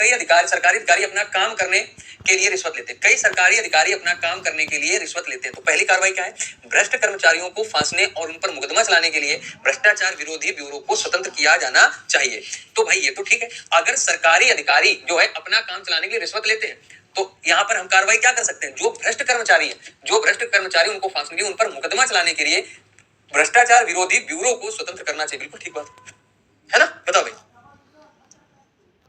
सरकारी अधिकारी अपना काम करने के लिए रिश्वत लेते हैं। कई सरकारी अधिकारी अपना काम करने के लिए रिश्वत लेते हैं। तो पहली कार्रवाई क्या है? भ्रष्ट कर्मचारियों को फांसने और उन पर मुकदमा चलाने के लिए भ्रष्टाचार विरोधी ब्यूरो को स्वतंत्र किया जाना चाहिए। तो भाई ये तो ठीक है, अगर सरकारी अधिकारी जो है अपना काम चलाने के लिए रिश्वत लेते हैं तो यहाँ पर हम कार्रवाई क्या कर सकते हैं? जो भ्रष्ट कर्मचारी उनको फांसने के लिए, उन पर मुकदमा चलाने के लिए भ्रष्टाचार विरोधी ब्यूरो को स्वतंत्र करना चाहिए। बिल्कुल ठीक बात है ना? बताओ भाई।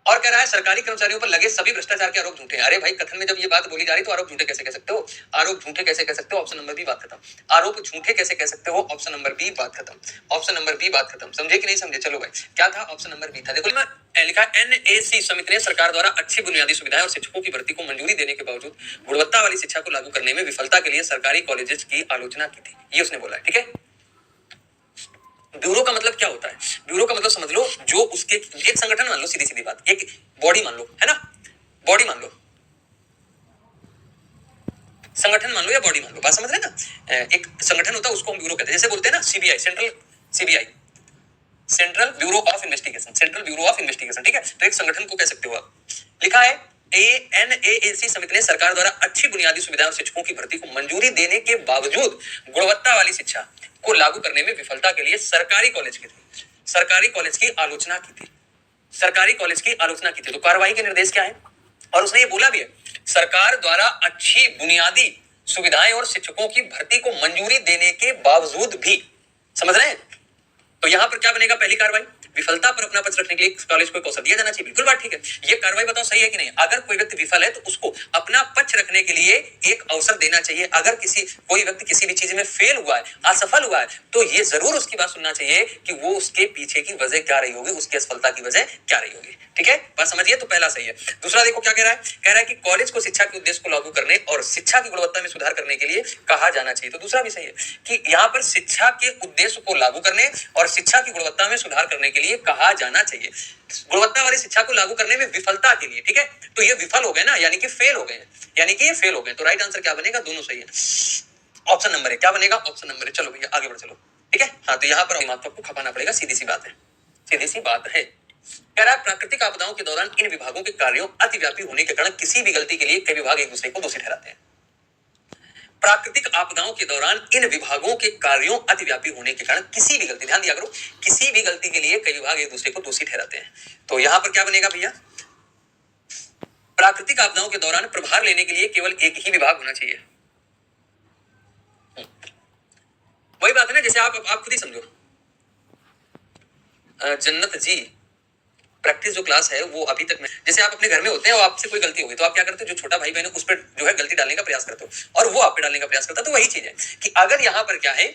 और कह रहा है सरकारी कर्मचारियों पर लगे सभी भ्रष्टाचार के आरोप झूठे हैं। अरे भाई, कथन में जब ये बात बोली जा रही तो आरोप झूठे कैसे कह सकते हो? आरोप झूठे कैसे कह सकते हो? ऑप्शन नंबर बी, बात खत्म। आरोप झूठे कैसे कह सकते हो? ऑप्शन नंबर बी, बात खत्म। ऑप्शन नंबर बी, बात खत्म। समझे कि नहीं समझे? चलो भाई, क्या था? ऑप्शन नंबर बी था। देखो लिखा NAC समिति ने सरकार द्वारा अच्छी बुनियादी सुविधाएं और शिक्षकों की भर्ती को मंजूरी देने के बावजूद गुणवत्ता वाली शिक्षा को लागू करने में विफलता के लिए सरकारी कॉलेजेस की आलोचना की थी। ये उसने बोला है, ठीक है। ब्यूरो का मतलब क्या होता है? ब्यूरो का मतलब समझ लो, जो उसके एक संगठन मान लो, सीधी सीधी बात, एक बॉडी मान लो, है ना, बॉडी मान लो, संगठन मान लो या बॉडी मान लो, बात समझ रहे हैं ना? एक संगठन होता है उसको हम ब्यूरो कहते हैं। जैसे बोलते हैं ना CBI, central bureau of investigation, ठीक है। तो एक संगठन को कह सकते हो आप। लिखा है NAAC समिति ने सरकार द्वारा अच्छी बुनियादी सुविधाएं और शिक्षकों की भर्ती को मंजूरी देने के बावजूद गुणवत्ता वाली शिक्षा को लागू करने में विफलता के लिए सरकारी कॉलेज की आलोचना की थी। तो कार्रवाई के निर्देश क्या है? और उसने ये बोला भी है, सरकार द्वारा अच्छी बुनियादी सुविधाएं और शिक्षकों की भर्ती को मंजूरी देने के बावजूद भी, समझ रहे हैं? तो यहां पर क्या बनेगा? पहली कार्रवाई, विफलता पर अपना पक्ष रखने के लिए कॉलेज को एक अवसर दिया जाना चाहिए। बिल्कुल बात ठीक है। ये कार्रवाई बताओ सही है कि नहीं? अगर कोई व्यक्ति विफल है तो उसको अपना पक्ष रखने के लिए एक अवसर देना चाहिए। अगर कोई व्यक्ति किसी भी चीज में फेल हुआ है, असफल हुआ है, तो ये जरूर उसकी बात सुनना चाहिए कि वो उसके पीछे की वजह क्या रही होगी, उसकी असफलता की वजह क्या रही होगी। ठीक है, बात समझिए। तो पहला सही है। दूसरा देखो क्या कह रहा है? कह रहा है कि कॉलेज को शिक्षा के उद्देश्य को लागू करने और शिक्षा की गुणवत्ता में सुधार करने के लिए कहा जाना चाहिए। तो दूसरा भी सही है कि यहाँ पर शिक्षा के उद्देश्य को लागू करने और शिक्षा की गुणवत्ता में सुधार करने के लिए कहा जाना चाहिए। गुणवत्ता वाली शिक्षा को लागू करने में विफलता के लिए, ठीक है। तो ये विफल हो गए ना, यानी कि फेल हो गए, तो राइट आंसर क्या बनेगा? दोनों सही है। ऑप्शन नंबर है। क्या बनेगा? ऑप्शन नंबर है। चलो भैया आगे बढ़ चलो, ठीक है। हाँ, तो यहाँ पर दिमाग को खपाना पड़ेगा, सीधी सी बात है। कह रहा है प्राकृतिक आपदाओं के दौरान इन विभागों के कार्यों अतिव्यापी होने के कारण किसी भी गलती के लिए कई विभाग एक दूसरे को दोषी ठहराते हैं। प्राकृतिक आपदाओं के दौरान इन विभागों के कार्यों अतिव्यापी होने के कारण किसी भी गलती, ध्यान दिया करो, किसी भी गलती के लिए कई विभाग एक दूसरे को दोषी ठहराते हैं। तो यहां पर क्या बनेगा भैया? प्राकृतिक आपदाओं के दौरान प्रभार लेने के लिए केवल एक ही विभाग होना चाहिए। वही बात है ना, जैसे आप खुद ही समझो, जन्नत जी प्रैक्टिस जो क्लास है वो अभी तक में, जैसे आप अपने घर में होते हैं और आपसे कोई गलती हो गई तो आप क्या करते हो? जो छोटा भाई बहन है उस पर जो है गलती डालने का प्रयास करते हो और वो आप पे डालने का प्रयास करता है। तो वही चीज है कि अगर यहाँ पर क्या है,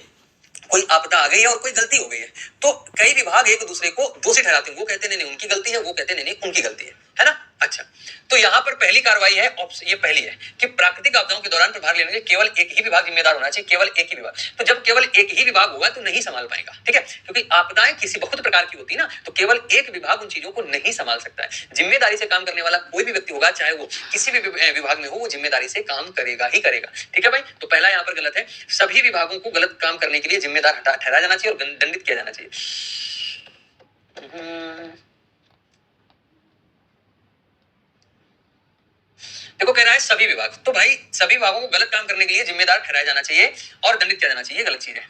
कोई आपदा आ गई है और कोई गलती हो गई है तो कई विभाग एक दूसरे को दोषी ठहराते हैं। वो कहते हैं नहीं उनकी गलती है, वो कहते हैं नहीं उनकी गलती है ना। अच्छा, तो यहाँ पर पहली कार्रवाई है, ऑप्शन ये पहली है कि प्राकृतिक आपदाओं के दौरान प्रभार लेने के केवल एक ही विभाग जिम्मेदार होना चाहिए, केवल एक ही विभाग। तो जब केवल एक ही विभाग होगा तो नहीं संभाल पाएगा, ठीक है, क्योंकि आपदाएं किसी बहुत प्रकार की होती है ना, तो केवल एक विभाग उन चीजों को नहीं संभाल सकता है। जिम्मेदारी से काम करने वाला कोई भी व्यक्ति होगा, चाहे वो किसी भी विभाग में हो, वो जिम्मेदारी से काम करेगा ही करेगा। ठीक है भाई, तो पहला यहाँ पर गलत है। सभी विभागों को गलत काम करने के लिए जिम्मेदार ठहराया जाना चाहिए और दंडित किया जाना चाहिए। देखो कह रहा है सभी विभाग, तो भाई सभी विभागों को गलत काम करने के लिए जिम्मेदार ठहराया जाना चाहिए और दंडित किया जाना चाहिए। गलत चीज है।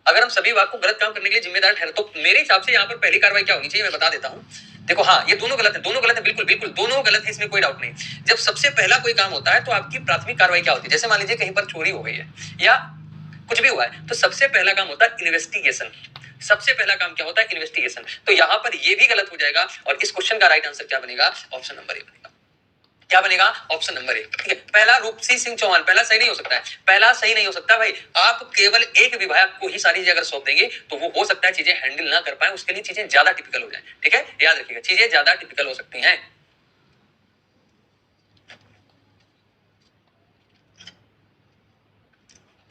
अगर हम सभी विभाग को गलत काम करने के लिए जिम्मेदार ठहरे तो मेरे हिसाब से यहाँ पर पहली कार्रवाई क्या होनी चाहिए मैं बता देता हूँ। देखो हाँ, ये दोनों गलत है, बिल्कुल दोनों गलत है, इसमें कोई डाउट नहीं। जब सबसे पहला कोई काम होता है तो आपकी प्राथमिक कार्रवाई क्या होती है? जैसे मान लीजिए कहीं पर चोरी हो गई है या कुछ भी हुआ है तो सबसे पहला काम होता है इन्वेस्टिगेशन। सबसे पहला काम क्या होता है? इन्वेस्टिगेशन। तो यहां पर ये भी गलत हो जाएगा और इस क्वेश्चन का राइट आंसर क्या बनेगा? ऑप्शन नंबर ए बनेगा। क्या बनेगा? Option number A. ठीक है, पहला रूपसी सिंह चौहान, पहला सही नहीं हो सकता है, पहला सही नहीं हो सकता भाई। आप केवल एक विभाग को ही सारी चीजें अगर सौंप देंगे तो वो हो सकता है चीजें हैंडल ना कर पाए, उसके लिए चीजें ज्यादा टिपिकल हो जाए। ठीक है, याद रखिएगा, चीजें ज्यादा टिपिकल हो सकती हैं।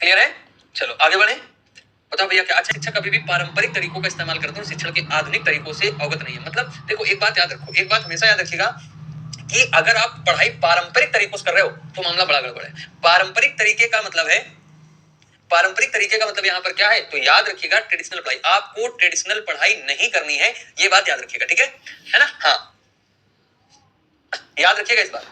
क्लियर है? चलो आगे बढ़े। बताओ भैया क्या? अच्छा, शिक्षक अभी भी पारंपरिक तरीकों का इस्तेमाल करते हैं, शिक्षण के आधुनिक तरीकों से अवगत नहीं है। मतलब देखो एक बात याद रखो, एक बात हमेशा याद रखिएगा कि अगर आप पढ़ाई पारंपरिक तरीकों से कर रहे हो तो मामला बड़ा गड़बड़ है। पारंपरिक तरीके का मतलब यहाँ पर क्या है? तो याद रखिएगा ट्रेडिशनल पढ़ाई। आपको ट्रेडिशनल पढ़ाई नहीं करनी है, ये बात याद रखिएगा, ठीक है ना? हाँ, याद रखिएगा इस बात।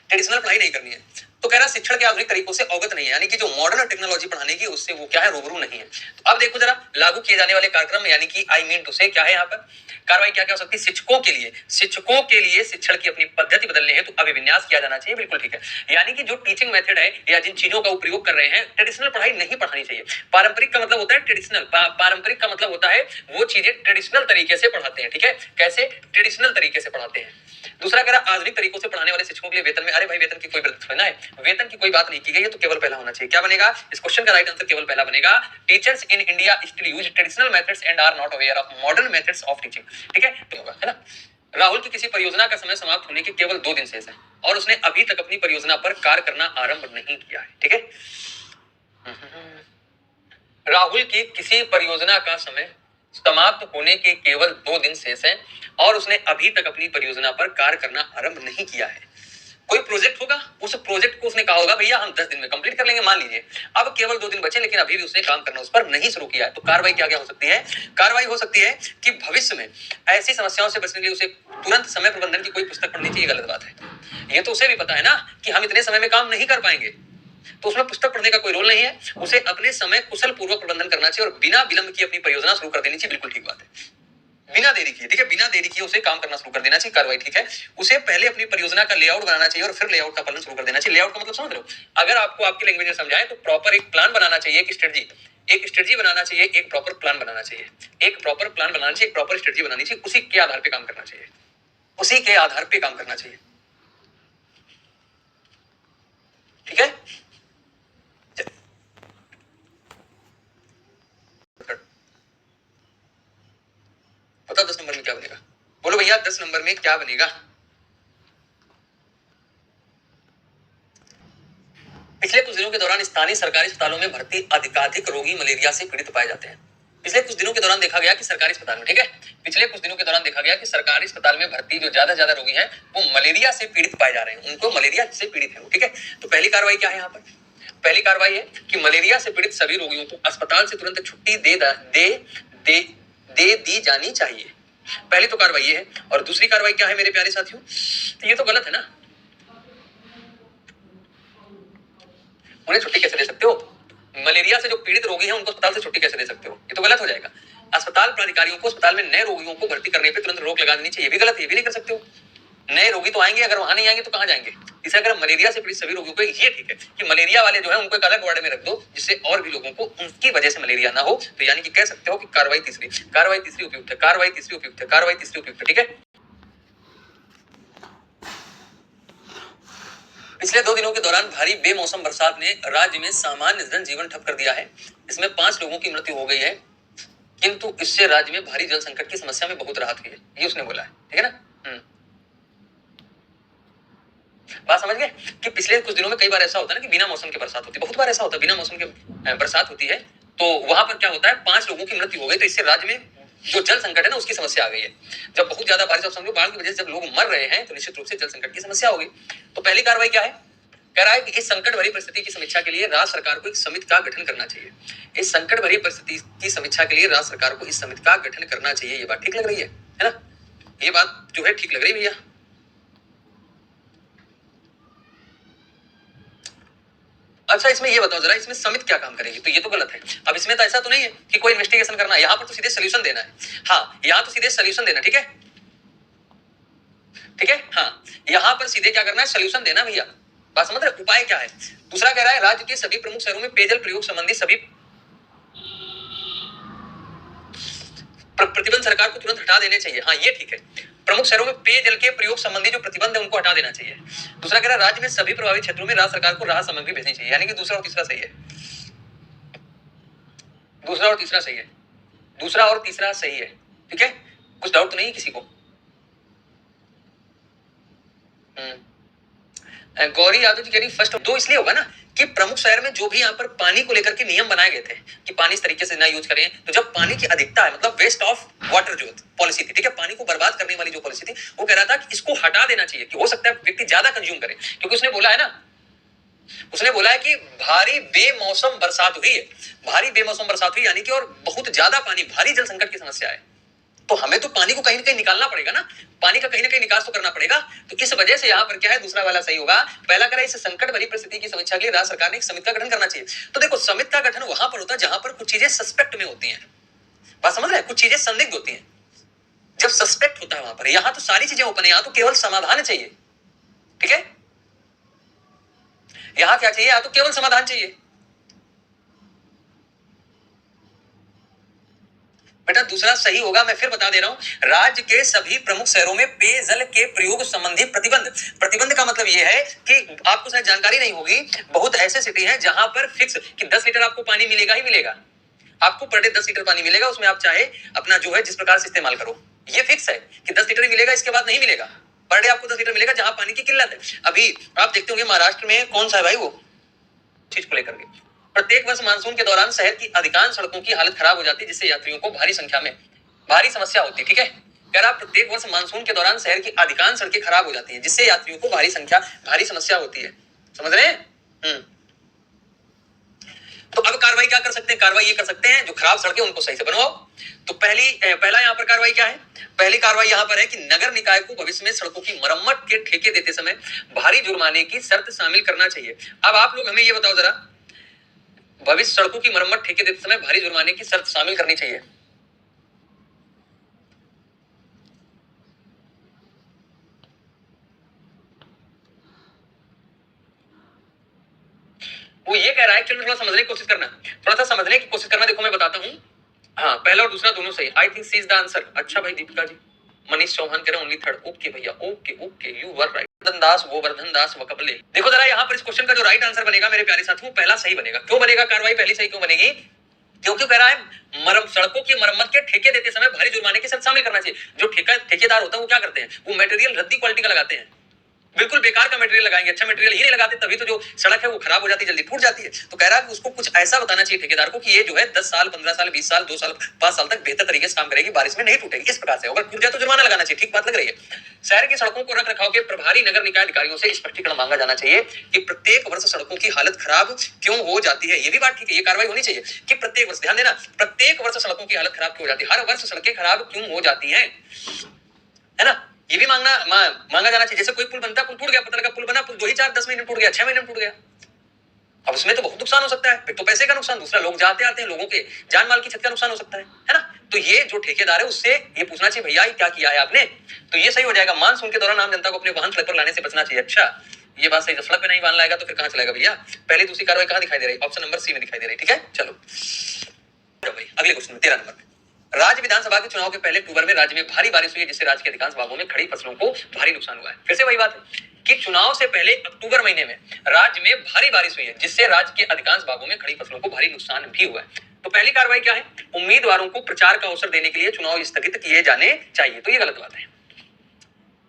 ट्रेडिशनल पढ़ाई नहीं करनी है। तो कह रहा शिक्षण के आधुनिक तरीकों से अवगत नहीं है, यानी कि जो मॉडर्न टेक्नोलॉजी पढ़ाने की उससे वो क्या है, रूबरू नहीं है। तो अब देखो जरा लागू किए जाने वाले कार्यक्रम यानी कि आई मीन टू से क्या है यहाँ पर कार्रवाई क्या क्या हो सकती है। शिक्षकों के लिए शिक्षण की अपनी पद्धति बदलने है तो अभिविन्यास किया जाना चाहिए। बिल्कुल ठीक है, यानी कि जो टीचिंग मेथड है या जिन चीजों का उपयोग कर रहे हैं, ट्रेडिशनल पढ़ाई नहीं पढ़ानी चाहिए। पारंपरिक का मतलब होता है ट्रेडिशनल, पारंपरिक का मतलब होता है वो चीजें ट्रेडिशनल तरीके से पढ़ाते हैं। ठीक है, कैसे ट्रेडिशनल तरीके से पढ़ाते हैं। दूसरा कह रहा आधुनिक तरीकों से पढ़ाने वाले शिक्षकों के लिए वेतन में, अरे भाई वेतन की कोई बात थोड़ी ना है, वेतन की कोई बात नहीं की गई है, तो केवल पहला होना चाहिए। क्या बनेगा इस क्वेश्चन का राइट आंसर, केवल पहला बनेगा। Teachers in India still use traditional methods and are not aware of modern methods of teaching. ठीक है, तो होगा है ना। राहुल की किसी परियोजना का समय समाप्त होने के केवल 2 दिन शेष है और उसने अभी तक अपनी परियोजना पर कार्य करना आरंभ नहीं किया है। ठीक है, राहुल की किसी परियोजना का समय समाप्त होने के केवल 2 दिन शेष हैं और उसने अभी तक अपनी परियोजना पर कार्य करना आरंभ नहीं किया है। कोई प्रोजेक्ट होगा, उस प्रोजेक्ट को उसने कहा होगा भैया हम 10 दिन में कंप्लीट कर लेंगे, मान लीजिए अब केवल 2 दिन बचे लेकिन अभी भी उसने काम करना उस पर नहीं शुरू किया है। तो कार्रवाई क्या क्या हो सकती है, कार्रवाई हो सकती है कि भविष्य में ऐसी समस्याओं से बचने के लिए उसे तुरंत समय प्रबंधन की कोई पुस्तक पढ़नी चाहिए। गलत बात है, ये तो उसे भी पता है ना कि हम इतने समय में काम नहीं कर पाएंगे, तो उसमें पुस्तक पढ़ने का कोई रोल नहीं है। उसे अपने समय कुशल पूर्वक प्रबंधन करना चाहिए और बिना विलंब की अपनी परियोजना शुरू कर देनी चाहिए। बिल्कुल ठीक बात है, बिना देरी किए। ठीक है, बिना देरी किए उसे काम करना शुरू कर देना चाहिए। कार्रवाई ठीक है, उसे पहले अपनी परियोजना का लेआउट बनाना चाहिए और फिर लेआउट का पालन शुरू कर देना चाहिए। लेआउट का मतलब समझ रहे हो, अगर आपको आपकी लैंग्वेज में समझाएं तो प्रॉपर एक प्लान बनाना चाहिए, एक स्ट्रेटजी बनाना चाहिए, एक प्रॉपर प्लान बनाना चाहिए, एक प्रॉपर स्ट्रेटजी बनानी चाहिए। उसी के आधार पर काम करना चाहिए, उसी के आधार पर काम करना चाहिए। ठीक है, बताओ 10 नंबर में क्या बनेगा, बोलो भैया 10 नंबर में क्या बनेगा। पिछले कुछ दिनों के दौरान स्थानीय सरकारी अस्पतालों में भर्ती अधिकाधिक रोगी मलेरिया से पीड़ित पाए जाते हैं। पिछले कुछ दिनों के दौरान देखा गया कि सरकारी अस्पताल में, ठीक है, पिछले कुछ दिनों के दौरान देखा गया कि सरकारी अस्पताल में भर्ती जो ज्यादा रोगी हैं वो मलेरिया से पीड़ित पाए जा रहे हैं, उनको मलेरिया से पीड़ित है। ठीक है, तो पहली कार्रवाई क्या है यहाँ पर, पहली कार्रवाई है कि मलेरिया से पीड़ित सभी रोगियों को अस्पताल से तुरंत छुट्टी दे दी जानी चाहिए। पहली तो कार्रवाई ये है। और दूसरी कार्रवाई क्या है मेरे प्यारे साथियों, तो ये तो गलत है ना, उन्हें छुट्टी कैसे दे सकते हो, मलेरिया से जो पीड़ित रोगी हैं उनको अस्पताल से छुट्टी कैसे दे सकते हो, ये तो गलत हो जाएगा। अस्पताल प्राधिकारियों को अस्पताल में नए रोगियों को भर्ती करने पे तुरंत रोक लगा देनी चाहिए, ये भी गलत है, ये भी नहीं कर सकते हो। नए रोगी तो आएंगे, अगर वहां नहीं आएंगे तो कहां जाएंगे। इसे अगर मलेरिया से पीड़ित सभी रोगियों को, ये ठीक है कि मलेरिया वाले जो है उनको एक अलग वार्ड में रख दो जिससे और भी लोगों को उनकी वजह से मलेरिया ना हो, तो यानी कि कह सकते हो कि कार्रवाई तीसरी उपयुक्त है, कार्रवाई तीसरी उपयुक्त है। ठीक है, पिछले 2 दिनों के दौरान भारी बेमौसम बरसात ने राज्य में सामान्य जनजीवन ठप कर दिया है। इसमें 5 लोगों की मृत्यु हो गई है, किंतु इससे राज्य में भारी जल संकट की समस्या में बहुत राहत हुई है, ये उसने बोला है। ठीक है ना, बात समझ गए कि पिछले कुछ दिनों में कई बार ऐसा होता है ना कि बिना मौसम के बरसात होती है, बहुत बार ऐसा होता है बिना मौसम के बरसात होती है, तो वहां पर क्या होता है 5 लोगों की मृत्यु हो गई, तो इससे राज्य में जो जल संकट है ना उसकी समस्या आ गई है। जब बहुत ज्यादा बारिश, अब समझो बाढ़ की वजह से जब लोग मर रहे हैं तो निश्चित रूप से जल संकट की समस्या होगी। तो पहली कार्रवाई क्या है, कह रहा है कि इस संकट भरी परिस्थिति की समीक्षा के लिए राज्य सरकार को एक समिति का गठन करना चाहिए। इस संकट भरी परिस्थिति की समीक्षा के लिए राज्य सरकार को इस समिति का गठन करना चाहिए। ये बात ठीक लग रही है ना, ये बात जो है ठीक लग रही है भैया। अच्छा इसमें ये बताओ जरा, इसमें समिति क्या काम करेगी, तो ये तो गलत है। अब इसमें तो ऐसा तो नहीं है कि कोई इन्वेस्टिगेशन करना है, यहाँ पर तो सीधे सोल्यूशन देना है। हाँ, यहाँ तो सीधे सोल्यूशन देना, ठीक है, ठीक है, हाँ, यहाँ पर सीधे क्या करना है, सोल्यूशन देना भैया। बात समझ रहे, उपाय क्या है। दूसरा कह रहा है राज्य के सभी प्रमुख शहरों में पेयजल प्रयोग संबंधी सभी प्रतिबंध सरकार को तुरंत हटा देने चाहिए। हाँ ये ठीक है, प्रमुख शहरों में पेयजल के प्रयोग संबंधी जो प्रतिबंध है उनको हटा देना चाहिए। दूसरा कह रहा है राज्य में सभी प्रभावित क्षेत्रों में राज्य सरकार को राहत सामग्री भेजनी चाहिए, यानी कि दूसरा और तीसरा सही है, दूसरा और तीसरा सही है, दूसरा और तीसरा सही है। ठीक है, कुछ डाउट तो नहीं है किसी को। गौरी यादव जी कह रही फर्स्ट दो इसलिए होगा ना कि प्रमुख शहर में जो भी यहाँ पर पानी को लेकर के नियम बनाए गए थे कि पानी इस तरीके से ना यूज करें, तो जब पानी की अधिकता है मतलब वेस्ट ऑफ वाटर जो पॉलिसी थी, ठीक है, पानी को बर्बाद करने वाली जो पॉलिसी थी, वो कह रहा था कि इसको हटा देना चाहिए कि हो सकता है व्यक्ति ज्यादा कंज्यूम करे, क्योंकि उसने बोला है ना, उसने बोला है कि भारी बेमौसम बरसात हुई है, भारी बेमौसम बरसात हुई यानी कि और बहुत ज्यादा पानी, भारी जल संकट की समस्या है। तो हमें तो पानी को कहीं ना कहीं निकालना पड़ेगा ना, पानी का कहीं ना कहीं निकास तो करना पड़ेगा। तो इस वजह से यहाँ पर क्या है, दूसरा वाला सही होगा। पहला करा, इस संकट भरी परिस्थिति की समीक्षा के लिए राज्य सरकार ने एक समिति का गठन करना चाहिए। तो देखो, समिति का गठन वहां पर होता है जहां पर कुछ चीजें सस्पेक्ट में होती हैं, बात समझ रहे हैं, कुछ चीजें संदिग्ध होती हैं, जब सस्पेक्ट होता है वहां पर। यहां तो सारी चीजें ओपन है, यहां तो केवल समाधान चाहिए, ठीक है। यहां क्या चाहिए, यहां तो केवल समाधान चाहिए। बेटा दूसरा सही होगा, मैं फिर बता दे रहा हूं, राज्य के सभी प्रमुख शहरों में पेयजल के प्रयोग संबंधी प्रतिबंध। प्रतिबंध का मतलब यह है कि आपको शायद जानकारी नहीं होगी, बहुत ऐसे सिटी हैं जहां पर फिक्स कि 10 लीटर आपको पानी मिलेगा ही मिलेगा, आपको पर डे 10 लीटर पानी मिलेगा, उसमें आप चाहे अपना जो है जिस प्रकार से इस्तेमाल करो, ये फिक्स है कि 10 लीटर ही मिलेगा, इसके बाद नहीं मिलेगा। पर डे आपको 10 लीटर मिलेगा, जहां पानी की किल्लत है। अभी आप देखते होंगे महाराष्ट्र में कौन सा है भाई वो चीज को लेकर के, प्रत्येक वर्ष मानसून के दौरान शहर की अधिकांश सड़कों की हालत खराब हो जाती है, जिससे यात्रियों को भारी संख्या में भारी समस्या होती है, ठीक है। कह रहा प्रत्येक वर्ष मानसून के दौरान शहर की अधिकांश सड़कें खराब हो जाती हैं, जिससे यात्रियों को भारी समस्या होती है, समझ रहे हैं। तो अब कार्रवाई क्या कर सकते हैं, कार्रवाई ये कर सकते हैं, जो खराब सड़कें उनको सही से बनवाओ। तो पहला यहाँ पर कार्रवाई क्या है, पहली कार्रवाई यहाँ पर है कि नगर निकाय को भविष्य में सड़कों की मरम्मत के ठेके देते समय भारी जुर्माने की शर्त शामिल करना चाहिए। अब आप लोग हमें ये बताओ जरा, भविष्य सड़कों की मरम्मत ठेके देते समय भारी जुर्माने की शर्त शामिल करनी चाहिए। वो ये कह रहा है, चलो थोड़ा समझने की कोशिश करना, थोड़ा सा समझने की कोशिश करना। देखो मैं बताता हूँ, हाँ पहला और दूसरा दोनों सही। I think C is the answer. अच्छा भाई दीपिका जी, मनीष चौहान कह रहे ओनली थर्ड। ओके भैया, okay okay, you were right. Govardhan Das, Govardhan Das वकबले। देखो जरा यहाँ पर इस क्वेश्चन का जो राइट आंसर बनेगा मेरे प्यारे साथियों, पहला सही बनेगा। क्यों बनेगा, कार्रवाई पहली सही क्यों बनेगी, क्योंकि कह रहा है सड़कों की मरम्मत के ठेके देते समय भारी जुर्माने की शर्त शामिल करना चाहिए। जो ठेकेदार होता है वो क्या करते हैं, वो मटेरियल रद्दी क्वालिटी का लगाते हैं, बिल्कुल बेकार का मटेरियल लगाएंगे, अच्छा मटेरियल ही नहीं लगाते, तभी तो जो सड़क है वो खराब हो जाती है, जल्दी टूट जाती है। तो कह रहा है कि उसको कुछ ऐसा बताना चाहिए ठेकेदार को कि ये जो है 10 साल 15 साल 20 साल 2 साल 5 साल तक बेहतर तरीके से काम करेगी, बारिश में नहीं टूटेगी। इस प्रकार से अगर टूट जाए तो जुर्माना लगाना चाहिए, ठीक बात लग रही है। शहर की सड़कों को रख रखाव के प्रभारी नगर निकाय अधिकारियों से स्पष्टीकरण मांगा जाना चाहिए कि प्रत्येक वर्ष सड़कों की हालत खराब क्यों हो जाती है। ये भी बात ठीक है, ये कार्रवाई होनी चाहिए कि प्रत्येक वर्ष, ध्यान देना, प्रत्येक वर्ष सड़कों की हालत खराब क्यों हो जाती है, हर वर्ष सड़कें खराब क्यों हो जाती है ना। ये भी मांगा जाना चाहिए। जैसे कोई पुल बनता है, पुल टूट गया, पता लगा पुल बना, पुल 2 ही 4 10 महीने टूट गया, 6 महीने टूट गया, अब उसमें तो बहुत नुकसान हो सकता है। एक तो पैसे का नुकसान, दूसरा लोग जाते आते हैं, लोगों के जान माल की क्षति का नुकसान हो सकता है ना। तो ये जो ठेकेदार है उससे ये पूछना चाहिए, भैया क्या किया है आपने। तो ये सही हो जाएगा, मानसून के दौरान आम जनता को अपने वाहन सड़क पर लाने से बचना चाहिए। अच्छा ये बात सही, सड़क पे नहीं वाहन लाएगा तो फिर कहां चलेगा भैया। पहली दूसरी कार्रवाई कहां दिखाई दे रही है, ऑप्शन नंबर सी में दिखाई दे रही है, ठीक है। चलो भाई अगले क्वेश्चन में 13 नंबर में, राज्य विधानसभा के चुनाव के पहले अक्टूबर में राज्य में भारी बारिश हुई है, जिससे राज्य के अधिकांश भागों में खड़ी फसलों को भारी नुकसान हुआ है। फिर से वही बात है कि चुनाव से पहले अक्टूबर महीने में राज्य में भारी बारिश हुई है, जिससे राज्य के अधिकांश भागों में खड़ी फसलों को भारी नुकसान भी हुआ है। तो पहली कार्रवाई क्या है, उम्मीदवारों को प्रचार का अवसर देने के लिए चुनाव स्थगित किए जाने चाहिए। तो ये गलत बात है।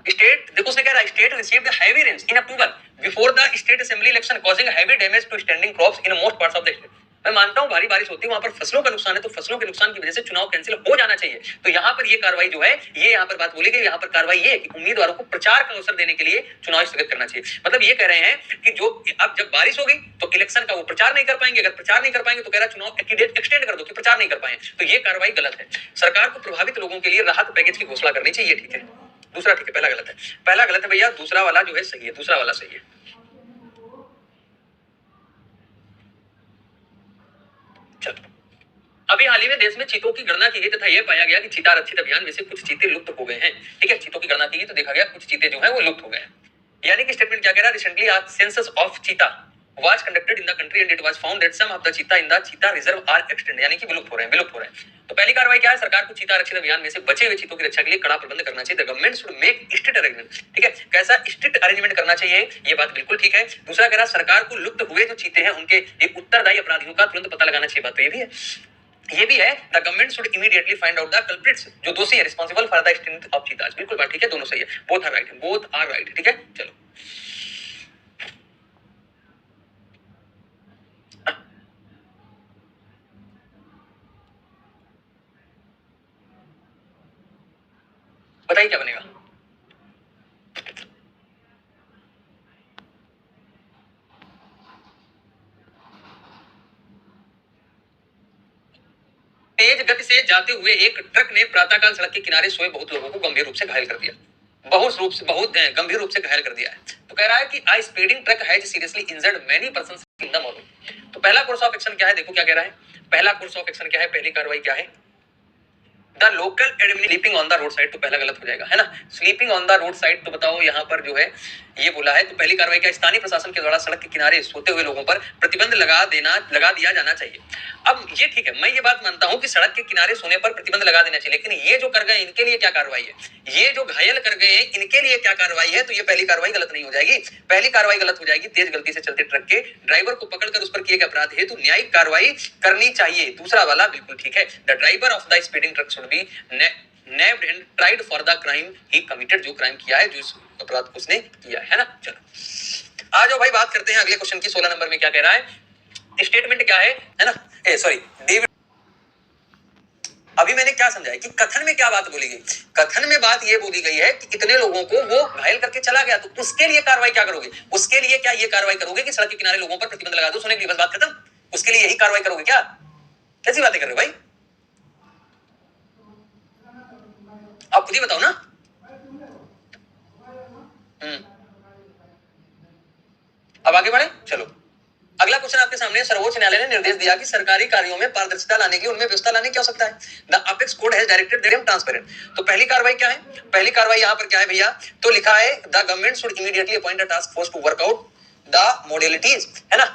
स्टेट, देखो उसने कह रहा है state received heavy rains in October before the state assembly election causing heavy damage to standing crops in most parts of the state. मैं मानता हूं भारी बारिश होती है, वहां पर फसलों का नुकसान है, तो फसलों के नुकसान की वजह से चुनाव कैंसिल हो जाना चाहिए। तो यहाँ पर ये कार्रवाई जो है, ये यहाँ पर बात बोली गई, यहाँ पर कार्रवाई ये है कि उम्मीदवारों को प्रचार का अवसर देने के लिए चुनाव स्थगित करना चाहिए। मतलब ये कह रहे हैं कि जो अब जब बारिश हो गई तो इलेक्शन का वो प्रचार नहीं कर पाएंगे, अगर प्रचार नहीं कर पाएंगे तो कह रहा चुनाव की डेट एक्सटेंड कर दो कि प्रचार नहीं कर पाए। तो ये कार्रवाई गलत है। सरकार को प्रभावित लोगों के लिए राहत पैकेज की घोषणा करनी चाहिए, ठीक है। दूसरा ठीक है, पहला गलत है, पहला गलत है भैया, दूसरा वाला जो है सही है, दूसरा वाला सही है। चलो अभी हाल ही में देश में चीतों की गणना की गई तथा यह पाया गया कि चीता रक्षित अभियान में से कुछ चीते लुप्त हो गए हैं, ठीक है। चीतों की गणना की गई तो देखा गया कुछ चीते जो है वो लुप्त हो गए हैं। यानी कि स्टेटमेंट क्या कह रहा है, रिसेंटली आज सेंसस ऑफ चीता was conducted in the country and it was found that some of the cheetah in the cheetah reserve are extinct, यानी कि विलुप्त हो रहे हैं। तो पहली कार्रवाई क्या है, सरकार को चीता रक्षित अभियान में से बचे हुए चीतों की रक्षा के लिए कड़ा प्रबंध करना चाहिए। The government should make strict arrangement, ठीक है। कैसा स्ट्रिक्ट अरेंजमेंट करना चाहिए, ये बात बिल्कुल ठीक है। दूसरा कह रहा सरकार को लुप्त हुए जो चीते हैं उनके एक उत्तरदायी अपराधियों का तुरंत पता लगाना चाहिए, बात तो ये भी है। The government should immediately find out the culprits, जो दोषी है, responsible for the extinction of cheetahs. बिल्कुल बात ठीक है, दोनों सही है, both are right, both are right, ठीक है। चलो बताइए क्या बनेगा। तेज तेज गति से जाते हुए एक ट्रक ने प्रातःकाल सड़क के किनारे सोए बहुत लोगों को गंभीर रूप से घायल कर दिया, बहुत गंभीर रूप से घायल कर दिया है। तो कह रहा है कि I speeding truck has seriously injured many persons in the morning. तो पहला कोर्स ऑफ एक्शन क्या है, देखो क्या कह रहा है। पहला कोर्स ऑफ एक्शन क्या है, पहली कार्रवाई क्या है, the local admin sleeping on the road side. तो पहला गलत हो जाएगा, है ना, sleeping on the road side. तो बताओ यहाँ पर जो है ये बोला है, तो पहली कार्रवाई क्या, स्थानीय प्रशासन के द्वारा सड़क के किनारे सोते हुए लोगों पर प्रतिबंध लगा दिया जाना चाहिए। अब ये ठीक है, मैं ये बात मानता हूं कि सड़क के किनारे सोने पर प्रतिबंध लगा देना चाहिए, लेकिन ये जो कर गए इनके लिए क्या कार्रवाई है, ये जो घायल कर गए हैं इनके लिए क्या कार्रवाई है। तो ये पहली कार्रवाई गलत नहीं हो जाएगी, पहली कार्रवाई गलत हो जाएगी। तेज गति से चलते ट्रक के ड्राइवर को पकड़कर उस पर किए गए अपराध हेतु न्यायिक कार्रवाई करनी चाहिए। दूसरा वाला बिल्कुल ठीक है, the driver of the speeding truck should be nabbed and tried for the crime he committed। जो क्राइम किया है, जो इस अपराध को उसने किया है ना। चलो आ जाओ भाई, बात करते हैं अगले क्वेश्चन की। 16 नंबर में क्या कह रहा है, स्टेटमेंट क्या है ना, सॉरी डेविड। अभी मैंने क्या समझाया कि कथन में क्या बात बोली गई, कथन में बात ये बोली गई है कि इतने लोगों को वो घायल करके चला गया, तो उसके लिए कार्रवाई क्या करोगे, उसके लिए क्या ये कार्रवाई करोगे कि सड़क के किनारे लोगों पर प्रतिबंध लगा दो, सुने की बस बात खत्म, उसके लिए यही कार्रवाई करोगे क्या, कैसी बातें कर रहे हो भाई, आप खुद ही बताओ ना। अब आगे बढ़े, चलो अगला क्वेश्चन आपके सामने। सर्वोच्च न्यायालय ने निर्देश दिया कि सरकारी कार्यों में पारदर्शिता लाने की, उनमें व्यवस्था लाने की आवश्यकता है। The apex code has directed that transparent. तो पहली कार्रवाई क्या है, पहली कार्रवाई यहां पर क्या है भैया, तो लिखा है the government should immediately appoint a task force to work out the modalities, है ना।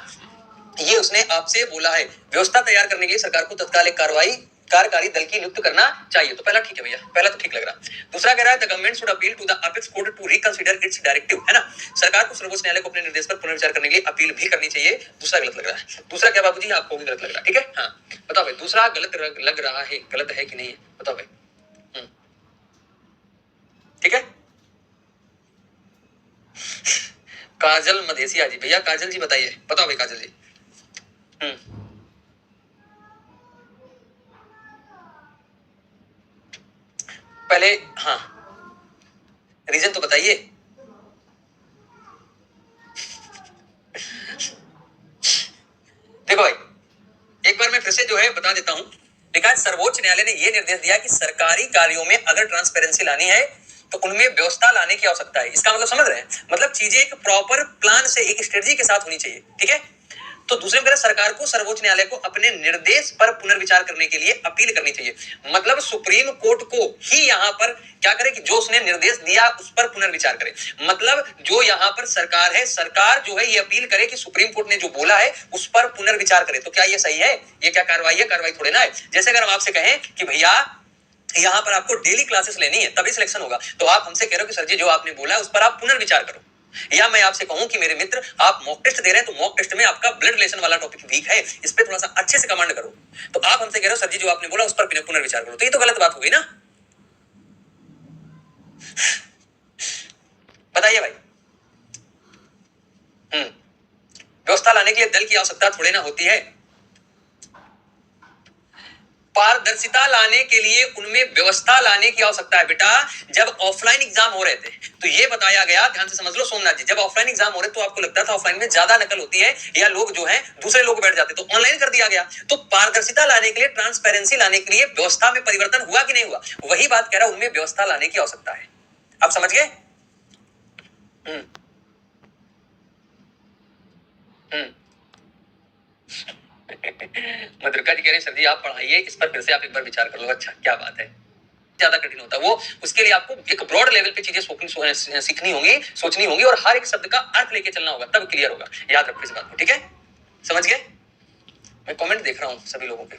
ये उसने आपसे बोला है, व्यवस्था तैयार करने के लिए सरकार को तत्काल एक कार्यकारी दल की नियुक्त करना चाहिए। तो पहला ठीक है भैया, पहला तो ठीक लग रहा। दूसरा कह रहा है the government should appeal to the apex court to reconsider its directive, है ना, सरकार को सर्वोच्च न्यायालय को अपने निर्देश पर पुनर्विचार करने के लिए अपील भी करनी चाहिए। दूसरा गलत लग रहा है। दूसरा क्या बाबूजी, आपको भी गलत लग रहा है, ठीक है, हाँ बताओ भाई, दूसरा गलत लग रहा है, गलत है कि नहीं है, बताओ भाई। ठीक है, काजल मधेसिया जी, भैया काजल जी बताइए, बताओ भाई काजल जी। पहले हाँ रीजन तो बताइए। देखो भाई, एक बार मैं फिर से जो है बता देता हूं। देखा, सर्वोच्च न्यायालय ने यह निर्देश दिया कि सरकारी कार्यों में अगर ट्रांसपेरेंसी लानी है तो उनमें व्यवस्था लाने की आवश्यकता है। इसका मतलब समझ रहे हैं, मतलब चीजें एक प्रॉपर प्लान से, एक स्ट्रेटजी के साथ होनी चाहिए, ठीक है। तो दूसरे में सरकार को सर्वोच्च न्यायालय को अपने निर्देश पर पुनर्विचार करने के लिए अपील करनी चाहिए। मतलब सुप्रीम कोर्ट को ही यहां पर क्या करे कि जो उसने निर्देश दिया उस पर पुनर्विचार करे। मतलब जो यहां पर सरकार है, सरकार जो है ये अपील करे कि सुप्रीम कोर्ट ने जो बोला है उस पर पुनर्विचार करे। तो क्या ये सही है, ये क्या कार्रवाई है, कार्रवाई थोड़े ना है। जैसे अगर हम आपसे कहें कि भैया यहां पर आपको डेली क्लासेस लेनी है तभी सिलेक्शन होगा, तो आप हमसे कह रहे हो कि सर जी जो आपने बोला है उस पर आप पुनर्विचार करो। या मैं आपसे कहूं कि मेरे मित्र आप मॉक टेस्ट दे रहे हैं, तो मॉक टेस्ट में आपका ब्लड रिलेशन वाला टॉपिक वीक है, इस पे थोड़ा सा अच्छे से कमांड करो। तो आप हमसे कह रहे हो सर जी जो आपने बोला उस पर पुनर्विचार करो, तो ये तो गलत बात हो गई ना। बताइए भाई। व्यवस्था लाने के लिए दल की आवश्यकता थोड़ी ना होती है। पारदर्शिता लाने के लिए उनमें व्यवस्था लाने की आवश्यकता है बेटा। जब ऑफलाइन एग्जाम हो रहे थे तो ये बताया गया, ध्यान से समझ लो सोमनाथ जी, जब ऑफलाइन एग्जाम हो रहे तो आपको लगता था ऑफलाइन में ज्यादा नकल होती है या लोग जो है दूसरे लोग बैठ जाते, तो ऑनलाइन कर दिया गया। तो पारदर्शिता लाने के लिए, ट्रांसपेरेंसी लाने के लिए व्यवस्था में परिवर्तन हुआ कि नहीं हुआ, वही बात कह रहा हूं, उनमें व्यवस्था लाने की आवश्यकता है। आप समझ गए। मधुरका जी कह रहे सर जी आप पढ़ाइए, इस पर फिर से आप एक बार विचार कर लो। अच्छा क्या बात है, ज्यादा कठिन होता है वो, उसके लिए आपको एक ब्रॉड लेवल पे चीजें सीखनी होंगी, सोचनी होंगी और हर एक शब्द का अर्थ लेके चलना होगा, तब क्लियर होगा। याद रखो इस बात को, ठीक है, समझ गए। मैं कमेंट देख रहा हूं सभी लोगों के।